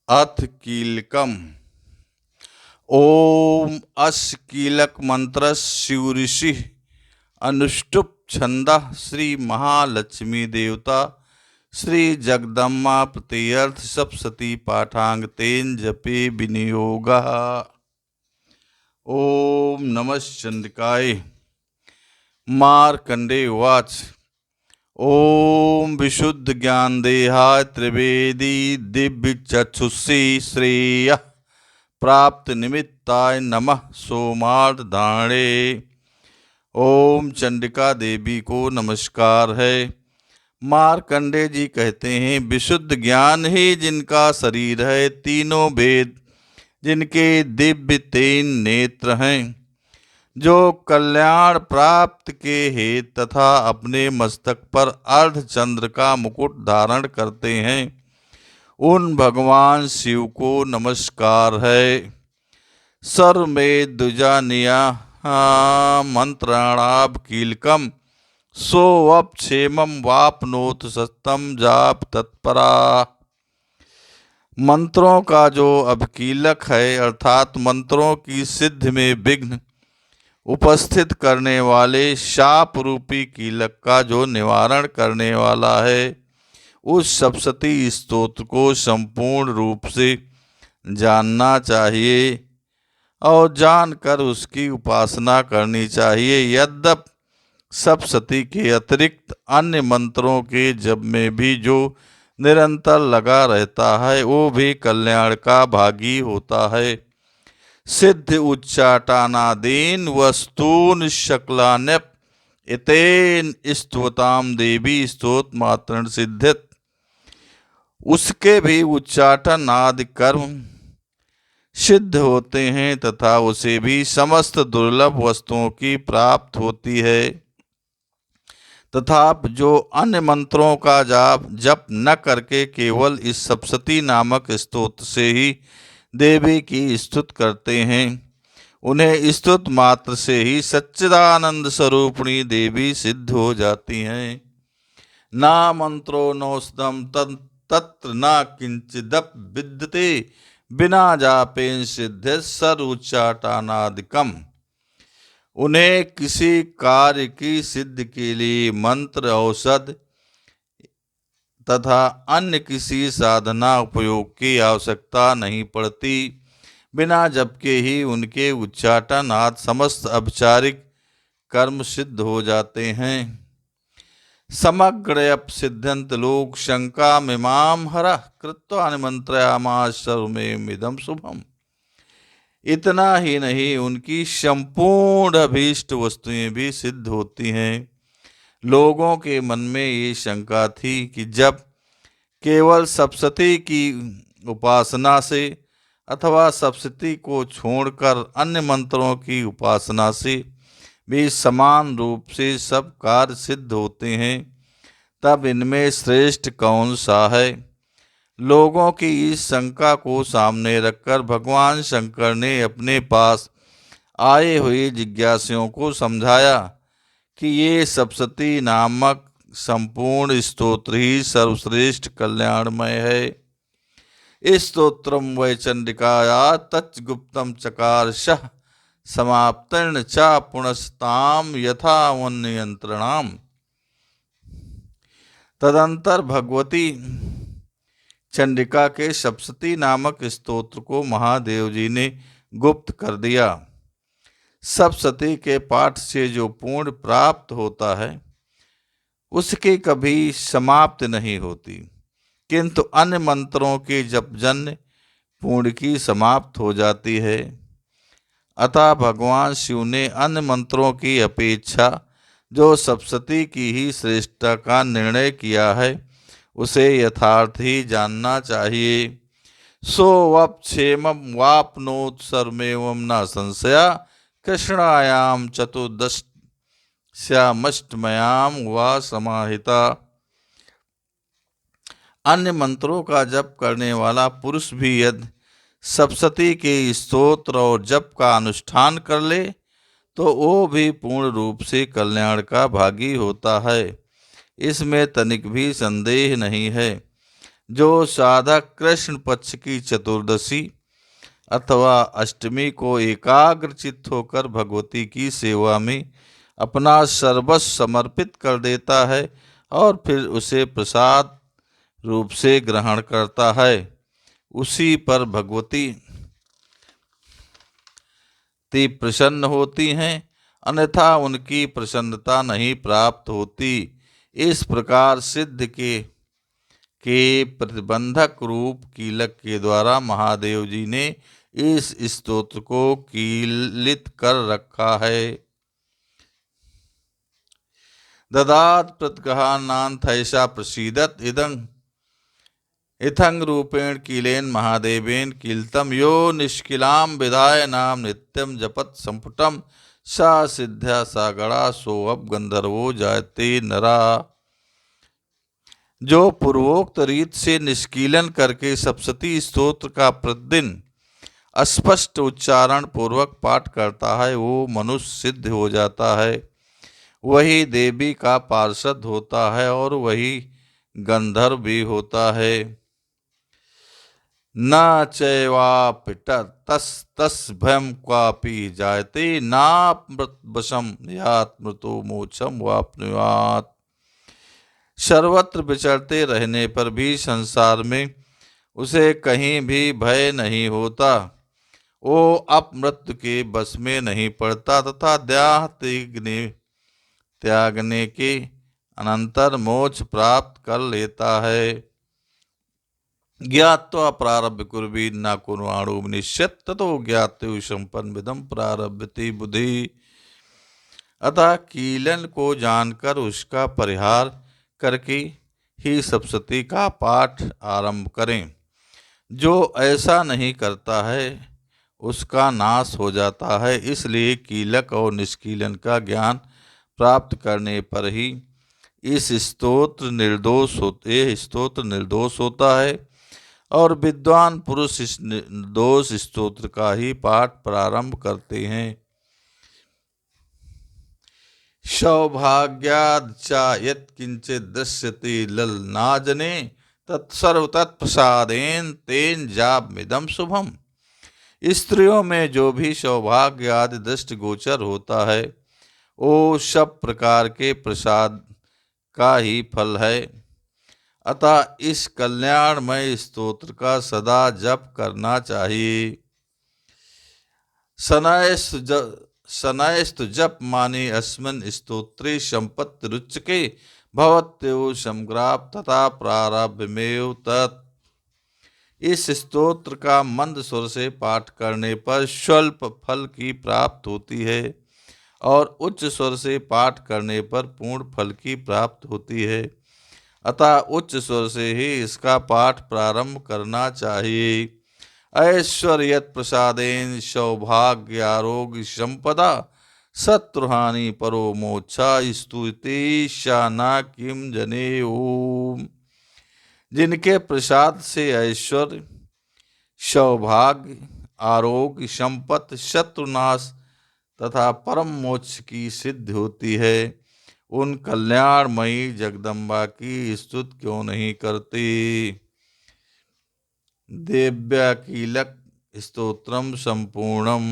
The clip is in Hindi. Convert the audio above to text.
अथ कीलकम। ओम अस कीलक मंत्र शिवऋषि अनुष्टुप छंदः श्री महालक्ष्मी देवता श्री जगदम्मा प्रत्यर्थ सप्तशती पाठांग तेन जपे विनियोगः। ओम नमः चंद्रिकाय। मार्कंडेय उवाच। ओम विशुद्ध ज्ञान देहाय त्रिवेदी दिव्य चक्षुषी श्रेय प्राप्त निमित्ताय नमः सोमार्थ धारणे। ओम चंडिका देवी को नमस्कार है। मार्कंडेय जी कहते हैं, विशुद्ध ज्ञान ही जिनका शरीर है, तीनों वेद जिनके दिव्य तीन नेत्र हैं, जो कल्याण प्राप्त के हेतु तथा अपने मस्तक पर अर्धचंद्र का मुकुट धारण करते हैं, उन भगवान शिव को नमस्कार है। सर्व में द्विजानिया मंत्राणाब कीलकम सोऽपक्षेमं वाप्नोत सततं जाप तत्परा। मंत्रों का जो अभिकीलक है, अर्थात मंत्रों की सिद्धि में विघ्न उपस्थित करने वाले शाप रूपी कीलक का जो निवारण करने वाला है, उस सप्तशती स्तोत्र को संपूर्ण रूप से जानना चाहिए और जानकर उसकी उपासना करनी चाहिए। यद्यपि सप्तशती के अतिरिक्त अन्य मंत्रों के जप में भी जो निरंतर लगा रहता है, वो भी कल्याण का भागी होता है। सिद्ध उच्चाटनादीन वस्तून शकलान्यप इतेन स्तुताम देवी स्तोत्र मात्रण सिद्धित। उसके भी उच्चाटन आदि कर्म सिद्ध होते हैं तथा उसे भी समस्त दुर्लभ वस्तुओं की प्राप्त होती है। तथा जो अन्य मंत्रों का जप न करके केवल इस सप्तशती नामक स्तोत्र से ही देवी की स्तुति करते हैं, उन्हें स्तुति मात्र से ही सच्चिदानंद स्वरूपिणी देवी सिद्ध हो जाती हैं। ना मंत्रो नौषधम तत्र न किंचिदप विद्यते बिना जापेन सिद्धि सर्वोच्चाटनादिकम। उन्हें किसी कार्य की सिद्धि के लिए मंत्र, औषध तथा अन्य किसी साधना उपयोग की आवश्यकता नहीं पड़ती। बिना जप के ही उनके उच्चाटन आदि समस्त औपचारिक कर्म सिद्ध हो जाते हैं। समग्रयप सिद्ध्यंत लोक शंका मिमाम हरः कृत्वा निमंत्रयामास सर्वमेदं शुभम। इतना ही नहीं, उनकी संपूर्ण अभीष्ट वस्तुएं भी सिद्ध होती हैं। लोगों के मन में ये शंका थी कि जब केवल सप्तशती की उपासना से अथवा सप्तशती को छोड़कर अन्य मंत्रों की उपासना से भी समान रूप से सब कार्य सिद्ध होते हैं, तब इनमें श्रेष्ठ कौन सा है। लोगों की इस शंका को सामने रखकर भगवान शंकर ने अपने पास आए हुए जिज्ञासुओं को समझाया कि ये सप्तशती नामक संपूर्ण स्तोत्र ही सर्वश्रेष्ठ कल्याणमय है। इस स्तोत्रम वै चंडिकाया तच्च गुप्तम चकारशः समाप्तर्ण च पुनस्ताम यथा वन्ययंत्रणाम। तदंतर भगवती चंडिका के सप्तशती नामक स्तोत्र को महादेव जी ने गुप्त कर दिया। सप्तशती के पाठ से जो पूर्ण प्राप्त होता है, उसकी कभी समाप्त नहीं होती, किंतु अन्य मंत्रों के जपजन्य पूर्ण की समाप्त हो जाती है। अतः भगवान शिव ने अन्य मंत्रों की अपेक्षा जो सप्तशती की ही श्रेष्ठता का निर्णय किया है, उसे यथार्थ ही जानना चाहिए। सोऽपक्षेमं वाप्नोत सर्वमेवं न संशया कृष्णायाम चतुर्दश्यामष्टम्याम वा समाहिता। अन्य मंत्रों का जप करने वाला पुरुष भी यदि सप्तशती के स्तोत्र और जप का अनुष्ठान कर ले, तो वो भी पूर्ण रूप से कल्याण का भागी होता है। इसमें तनिक भी संदेह नहीं है। जो साधक कृष्ण पक्ष की चतुर्दशी अथवा अष्टमी को एकाग्रचित्त होकर भगवती की सेवा में अपना सर्वस्व समर्पित कर देता है और फिर उसे प्रसाद रूप से ग्रहण करता है, उसी पर भगवती ती प्रसन्न होती हैं, अन्यथा उनकी प्रसन्नता नहीं प्राप्त होती। इस प्रकार सिद्ध के प्रतिबंधक रूप कीलक के द्वारा महादेव जी ने इस स्तोत्र को कीलित कर रखा है। ददात प्रतगहानाथैषा प्रसीदत इथंग रूपेण कीलेन महादेवेन कीलतम यो निष्किलाम विधाय नाम नित्यम जपत संपुटम सा सिद्ध्या सागड़ा सोअप गंधर्वो जायते नरा। जो पूर्वोक्त रीत से निष्कीलन करके सप्तशती स्तोत्र का प्रतिदिन अस्पष्ट उच्चारण पूर्वक पाठ करता है वो मनुष्य सिद्ध हो जाता है, वही देवी का पार्षद होता है और वही गंधर्व भी होता है। न चैवापिट तस तस भयम क्वापि जायते नामृतवशम यात मृतो मोक्षम वाप्नुयात्। सर्वत्र विचरते रहने पर भी संसार में उसे कहीं भी भय नहीं होता, वो अपमृत्यु के बस में नहीं पड़ता तथा देह त्यागने के अनंतर मोक्ष प्राप्त कर लेता है। ज्ञात्वा प्रारब्ध कुर्वी न कुर्वाणु निश्चित ततो ज्ञातु संपन्न विदम प्रारब्धति बुद्धि। अतः कीलन को जानकर उसका परिहार करके ही सप्तशती का पाठ आरंभ करें। जो ऐसा नहीं करता है उसका नाश हो जाता है। इसलिए कीलक और निष्कीलन का ज्ञान प्राप्त करने पर ही इस स्तोत्र निर्दोष होता है और विद्वान पुरुष इस निर्दोष स्तोत्र का ही पाठ प्रारंभ करते हैं। सौभाग्याच्चा यत्किंचित् दृश्यते ललनाजने तत्सर्व तत्प्रसादेन तेन जापमिदं शुभम। स्त्रियों में जो भी सौभाग्य आदि दृष्टि गोचर होता है वो सब प्रकार के प्रसाद का ही फल है। अतः इस कल्याणमय स्तोत्र का सदा जप करना चाहिए। शनैस्तु जप माने अस्मिन् स्तोत्रे संपत्ति रुच्यके भवत्येव समग्राप तथा प्रारब्धमेव तत्। इस स्तोत्र का मंद स्वर से पाठ करने पर स्वल्प फल की प्राप्त होती है और उच्च स्वर से पाठ करने पर पूर्ण फल की प्राप्त होती है। अतः उच्च स्वर से ही इसका पाठ प्रारंभ करना चाहिए। ऐश्वर्यत प्रसादेन सौभाग्य आरोग्य संपदा शत्रुहानि परो मोक्षा स्तुति शाना किम जने ओम। जिनके प्रसाद से ऐश्वर्य सौभाग्य आरोग्य संपत्ति शत्रुनाश तथा परम मोक्ष की सिद्धि होती है उन कल्याणमयी जगदम्बा की स्तुति क्यों नहीं करते। देव्या कीलक स्तोत्रम संपूर्णम।